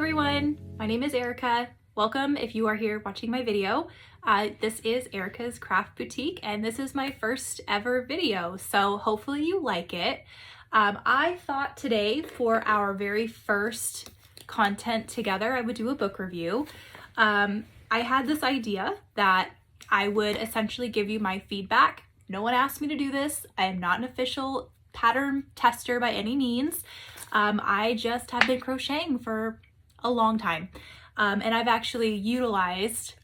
everyone, my name is Erica. Welcome if you are here watching my video. This is Erica's Craft Boutique and this is my first ever video, so hopefully you like it. I thought today for our very first content together I would do a book review. I had this idea that I would essentially give you my feedback. No one asked me to do this. I am not an official pattern tester by any means. I just have been crocheting for a long time. And I've actually utilized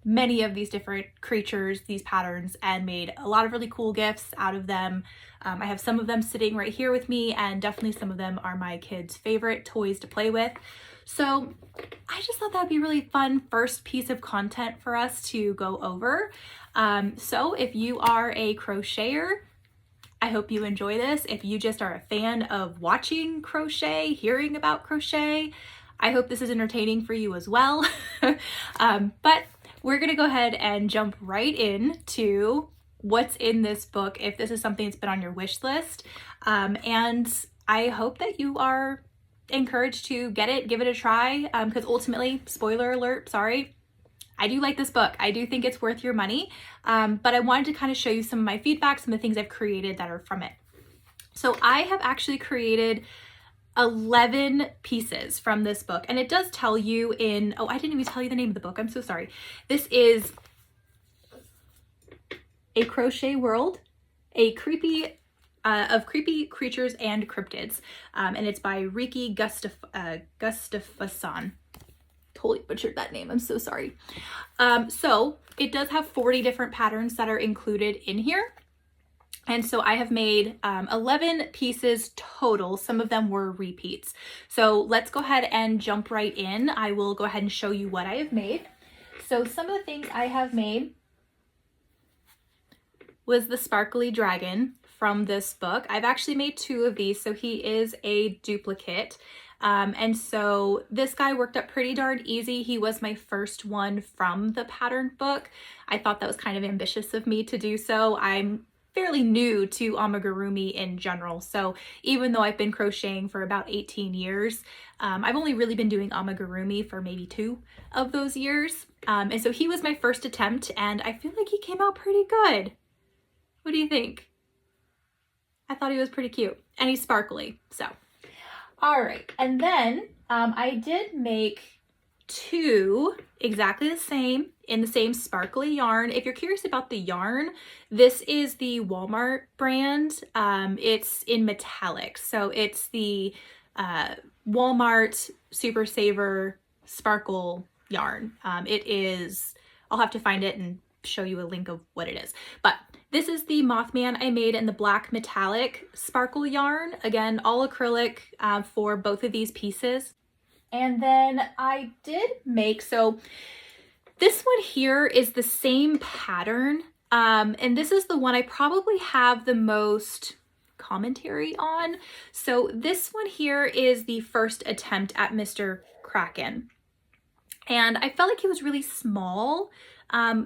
many of these different creatures, these patterns, and made a lot of really cool gifts out of them. I have some of them sitting right here with me, and definitely some of them are my kids' favorite toys to play with. So I just thought that'd be a really fun first piece of content for us to go over. So if you are a crocheter, I hope you enjoy this. If you just are a fan of watching crochet, hearing about crochet, I hope this is entertaining for you as well. But we're gonna go ahead and jump right in what's in this book if this is something that's been on your wish list. And I hope that you are encouraged to get it, give it a try, because ultimately, spoiler alert, sorry, I do like this book. I do think it's worth your money, but I wanted to kind of show you some of my feedback, some of the things I've created that are from it. So I have actually created 11 pieces from this book, and it does tell you oh, I didn't even tell you the name of the book. I'm so sorry. This is A Crochet World, of Creepy Creatures and Cryptids, and it's by Riki Gustafsson. Totally butchered that name. I'm so sorry. So it does have 40 different patterns that are included in here. And so I have made 11 pieces total. Some of them were repeats. So let's go ahead and jump right in. I will go ahead and show you what I have made. So some of the things I have made was the sparkly dragon from this book. I've actually made 2 of these, so he is a duplicate. And so this guy worked up pretty darn easy. He was my first one from the pattern book. I thought that was kind of ambitious of me to do so. I'm fairly new to amigurumi in general. So even though I've been crocheting for about 18 years, I've only really been doing amigurumi for maybe 2 of those years. And so he was my first attempt, and I feel like he came out pretty good. What do you think? I thought he was pretty cute, and he's sparkly, so. All right, and then I did make 2 exactly the same in the same sparkly yarn. If you're curious about the yarn, this is the Walmart brand. It's in metallic, so it's the Walmart Super Saver Sparkle yarn. It is, I'll have to find it and show you a link of what it is, but this is the Mothman I made in the black metallic sparkle yarn. Again, all acrylic for both of these pieces. And then I did make, so this one here is the same pattern. And this is the one I probably have the most commentary on. So this one here is the first attempt at Mr. Kraken. And I felt like he was really small.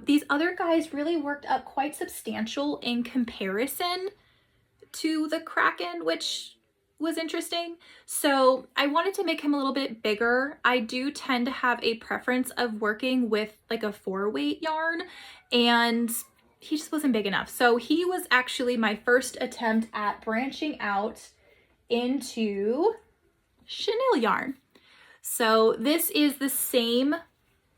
These other guys really worked up quite substantial in comparison to the Kraken, which was interesting. So I wanted to make him a little bit bigger. I do tend to have a preference of working with like a 4-weight yarn, and he just wasn't big enough. So he was actually my first attempt at branching out into chenille yarn. So this is the same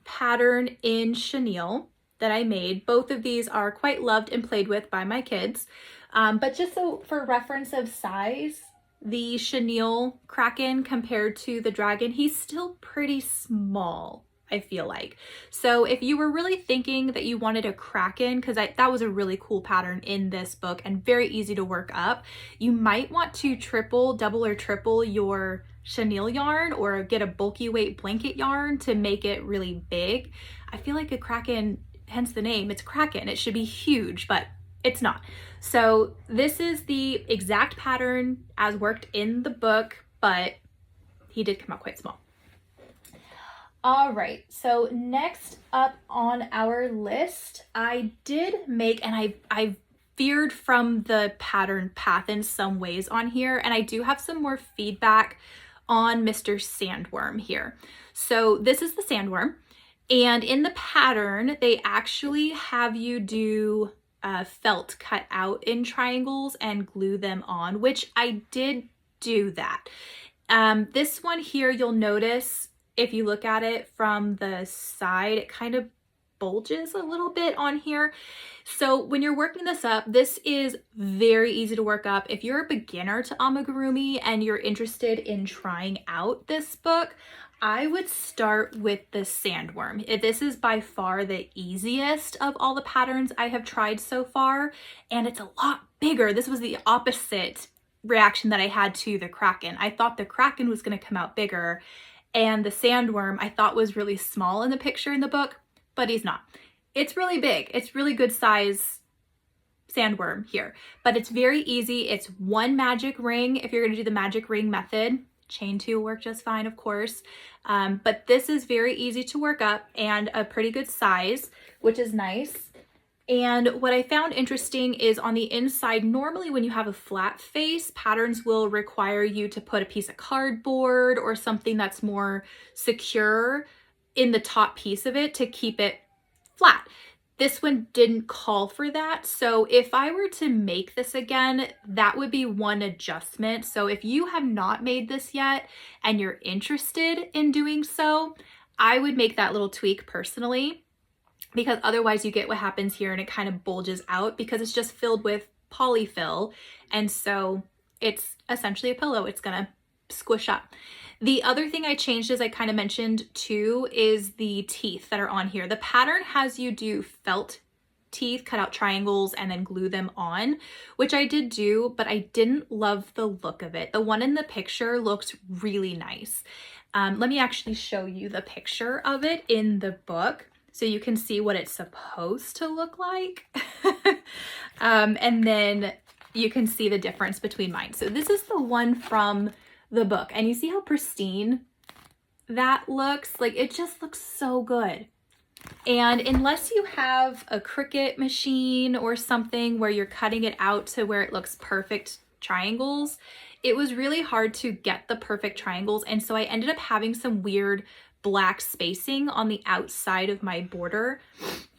pattern in chenille that I made. Both of these are quite loved and played with by my kids. But just so for reference of size, the chenille Kraken compared to the dragon, he's still pretty small, I feel like. So if you were really thinking that you wanted a Kraken, because that was a really cool pattern in this book and very easy to work up, you might want to double or triple your chenille yarn or get a bulky weight blanket yarn to make it really big. I feel like a Kraken, hence the name, it's Kraken. It should be huge, but it's not. So this is the exact pattern as worked in the book, but he did come out quite small. All right, so next up on our list, I did make, and I veered from the pattern path in some ways on here, and I do have some more feedback on Mr. Sandworm here. So this is the sandworm, and in the pattern, they actually have you do felt cut out in triangles and glue them on, which I did do that. This one here, you'll notice if you look at it from the side, it kind of bulges a little bit on here. So when you're working this up, this is very easy to work up. If you're a beginner to amigurumi and you're interested in trying out this book, I would start with the sandworm. This is by far the easiest of all the patterns I have tried so far, and it's a lot bigger. This was the opposite reaction that I had to the kraken. I thought the kraken was going to come out bigger, and the sandworm I thought was really small in the picture in the book, but he's not. It's really big. It's really good size sandworm here, but it's very easy. It's one magic ring if you're going to do the magic ring method. Chain 2 will work just fine, of course. But this is very easy to work up and a pretty good size, which is nice. And what I found interesting is on the inside, normally when you have a flat face, patterns will require you to put a piece of cardboard or something that's more secure in the top piece of it to keep it flat. This one didn't call for that. So if I were to make this again, that would be one adjustment. So if you have not made this yet and you're interested in doing so, I would make that little tweak personally, because otherwise you get what happens here and it kind of bulges out because it's just filled with polyfill. And so it's essentially a pillow. It's gonna squish up. The other thing I changed, as I kind of mentioned too, is the teeth that are on here. The pattern has you do felt teeth, cut out triangles, and then glue them on, which I did do, but I didn't love the look of it. The one in the picture looked really nice. Let me actually show you the picture of it in the book so you can see what it's supposed to look like. And then you can see the difference between mine. So this is the one from the book, and you see how pristine that looks? Like, it just looks so good. And unless you have a Cricut machine or something where you're cutting it out to where it looks perfect triangles, it was really hard to get the perfect triangles. And so I ended up having some weird black spacing on the outside of my border.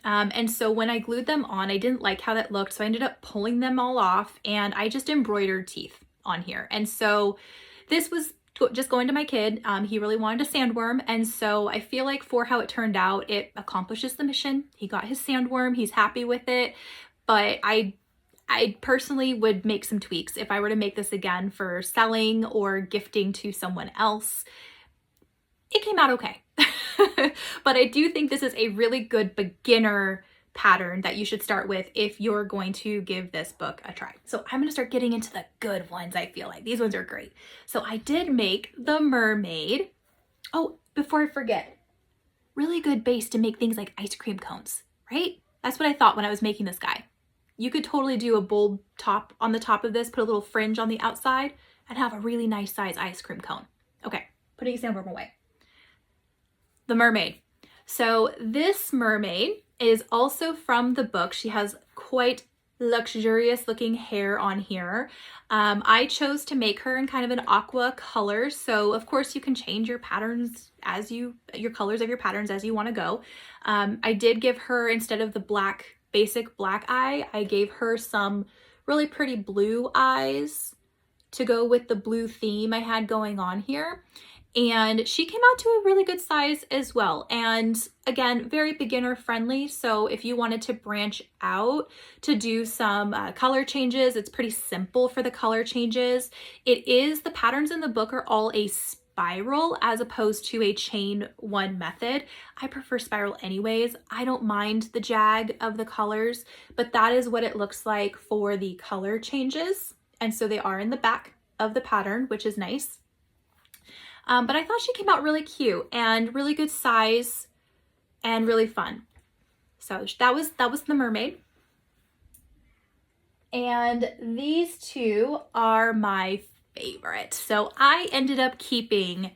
And so when I glued them on, I didn't like how that looked. So I ended up pulling them all off, and I just embroidered teeth on here. And so this was just going to my kid. He really wanted a sandworm. And so I feel like for how it turned out, it accomplishes the mission. He got his sandworm. He's happy with it. But I personally would make some tweaks if I were to make this again for selling or gifting to someone else. It came out okay. But I do think this is a really good beginner pattern that you should start with if you're going to give this book a try. So I'm going to start getting into the good ones. I feel like these ones are great. So I did make the mermaid. Oh, before I forget, really good base to make things like ice cream cones, right? That's what I thought when I was making this guy. You could totally do a bold top on the top of this, put a little fringe on the outside, and have a really nice size ice cream cone. Okay, putting a sandworm away. The mermaid. So this mermaid is also from the book. She has quite luxurious looking hair on here. I chose to make her in kind of an aqua color. So of course you can change your patterns your colors of your patterns as you want to go. I did give her, instead of the basic black eye, I gave her some really pretty blue eyes to go with the blue theme I had going on here. And she came out to a really good size as well. And again, very beginner friendly. So if you wanted to branch out to do some color changes, it's pretty simple for the color changes. The patterns in the book are all a spiral as opposed to a chain 1 method. I prefer spiral anyways. I don't mind the jag of the colors, but that is what it looks like for the color changes. And so they are in the back of the pattern, which is nice. But I thought she came out really cute and really good size and really fun. So that was the mermaid. And these two are my favorite. So I ended up keeping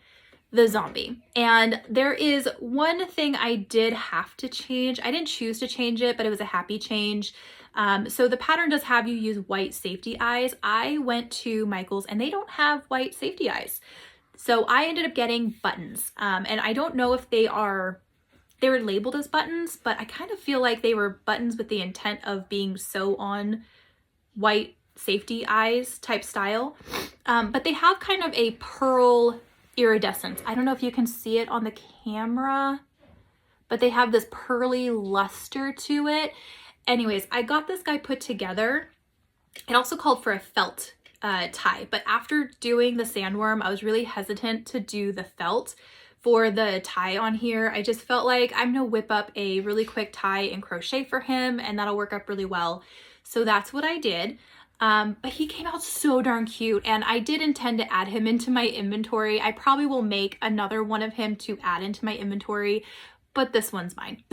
the zombie. And there is one thing I did have to change. I didn't choose to change it, but it was a happy change. So the pattern does have you use white safety eyes. I went to Michael's and they don't have white safety eyes. So I ended up getting buttons, and I don't know if they were labeled as buttons, but I kind of feel like they were buttons with the intent of being sew on white safety eyes type style. But they have kind of a pearl iridescence. I don't know if you can see it on the camera, but they have this pearly luster to it. Anyways, I got this guy put together. It also called for a felt tie, but after doing the sandworm, I was really hesitant to do the felt for the tie on here. I just felt like I'm gonna whip up a really quick tie and crochet for him, and that'll work up really well. So that's what I did. But he came out so darn cute, and I did intend to add him into my inventory. I probably will make another one of him to add into my inventory, but this one's mine.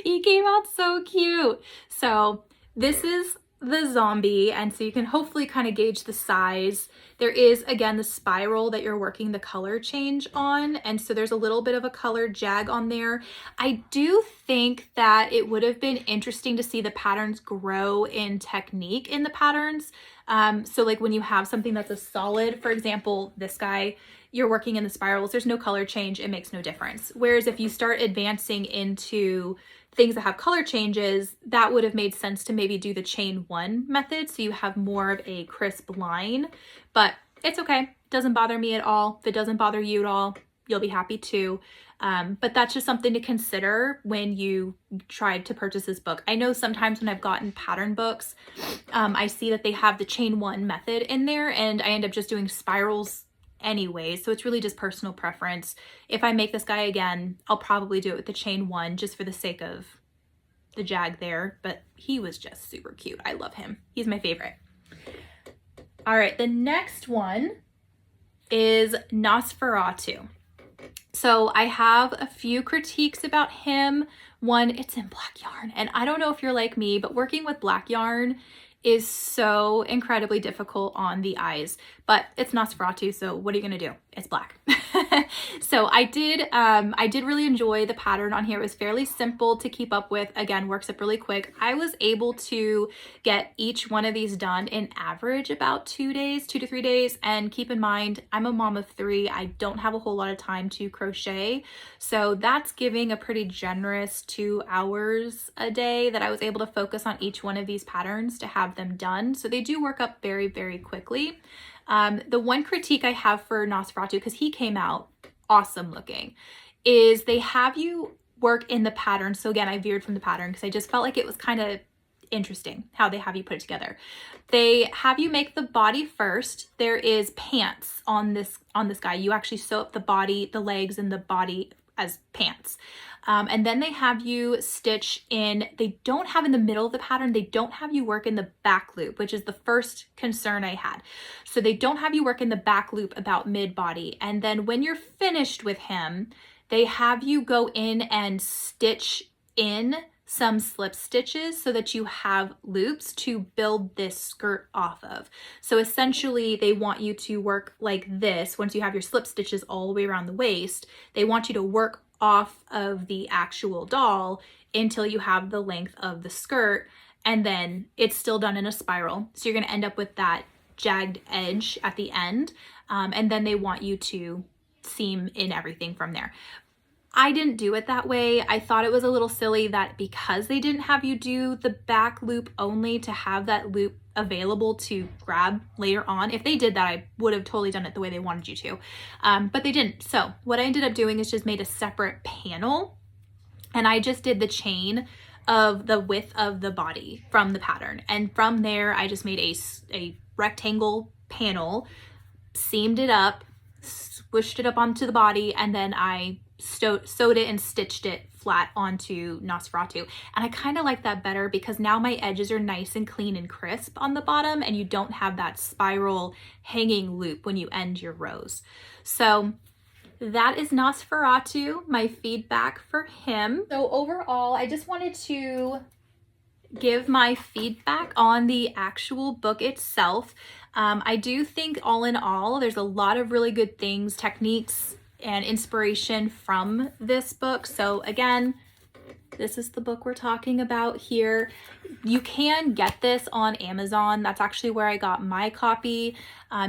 He came out so cute. So this is the zombie, and so you can hopefully kind of gauge the size. There is, again, the spiral that you're working the color change on, and so there's a little bit of a color jag on there. I do think that it would have been interesting to see the patterns grow in technique in the patterns. So like when you have something that's a solid, for example, this guy, you're working in the spirals, there's no color change, it makes no difference. Whereas if you start advancing into things that have color changes, that would have made sense to maybe do the chain one method, so you have more of a crisp line. But it's okay, doesn't bother me at all. If it doesn't bother you at all, you'll be happy too. But that's just something to consider when you try to purchase this book. I know sometimes when I've gotten pattern books, I see that they have the chain one method in there, and I end up just doing spirals anyway, so it's really just personal preference. If I make this guy again, I'll probably do it with the chain one just for the sake of the jag there, but he was just super cute. I love him. He's my favorite. All right, the next one is Nosferatu. So I have a few critiques about him. One, it's in black yarn, and I don't know if you're like me, but working with black yarn is so incredibly difficult on the eyes, but it's Nosferatu, so what are you gonna do? It's black. So I did really enjoy the pattern on here. It was fairly simple to keep up with. Again, works up really quick. I was able to get each one of these done in average about 2 days, 2 to 3 days. And keep in mind, I'm a mom of 3. I don't have a whole lot of time to crochet. So that's giving a pretty generous 2 hours a day that I was able to focus on each one of these patterns to have them done. So they do work up very, very quickly. The one critique I have for Nosferatu, because he came out awesome looking, is they have you work in the pattern. So again, I veered from the pattern because I just felt like it was kind of interesting how they have you put it together. They have you make the body first. There is pants on this guy. You actually sew up the body, the legs, and the body as pants. And then they have you stitch in, they don't have in the middle of the pattern, they don't have you work in the back loop, which is the first concern I had. So they don't have you work in the back loop about mid-body. And then when you're finished with him, they have you go in and stitch in some slip stitches so that you have loops to build this skirt off of. So essentially they want you to work like this. Once you have your slip stitches all the way around the waist, they want you to work off of the actual doll until you have the length of the skirt, and then it's still done in a spiral. So you're going to end up with that jagged edge at the end, and then they want you to seam in everything from there. I didn't do it that way. I thought it was a little silly that because they didn't have you do the back loop only to have that loop available to grab later on. If they did that, I would have totally done it the way they wanted you to, but they didn't. So what I ended up doing is just made a separate panel, and I just did the chain of the width of the body from the pattern. And from there, I just made a rectangle panel, seamed it up, squished it up onto the body, and then I sewed it and stitched it flat onto Nosferatu. And I kind of like that better because now my edges are nice and clean and crisp on the bottom, and you don't have that spiral hanging loop when you end your rows. So that is Nosferatu, my feedback for him. So overall, I just wanted to give my feedback on the actual book itself. I do think all in all, there's a lot of really good things, techniques, and inspiration from this book. So again, This is the book we're talking about here. You can get this on Amazon. That's actually where I got my copy.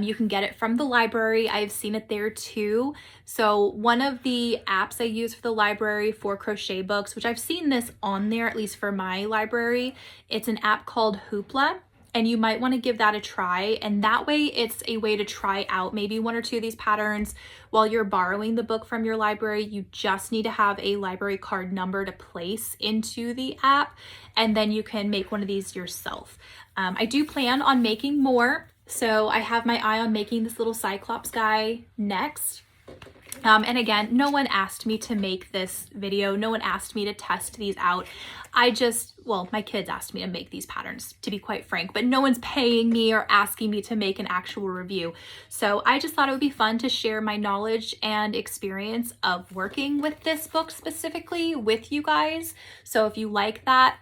You can get it from the library. I've seen it there too. So one of the apps I use for the library for crochet books, which I've seen this on there, at least for my library, it's an app called Hoopla. And you might want to give that a try. And that way it's a way to try out maybe one or two of these patterns while you're borrowing the book from your library. You just need to have a library card number to place into the app, and then you can make one of these yourself. I do plan on making more. So I have my eye on making this little Cyclops guy next. And again, no one asked me to make this video. No one asked me to test these out. Well, my kids asked me to make these patterns, to be quite frank, but no one's paying me or asking me to make an actual review. So I just thought it would be fun to share my knowledge and experience of working with this book specifically with you guys. So if you like that,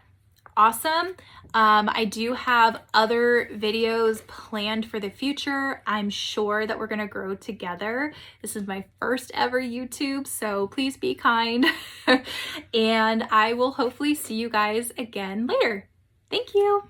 awesome. I do have other videos planned for the future. I'm sure that we're going to grow together. This is my first ever YouTube, so please be kind. And I will hopefully see you guys again later. Thank you.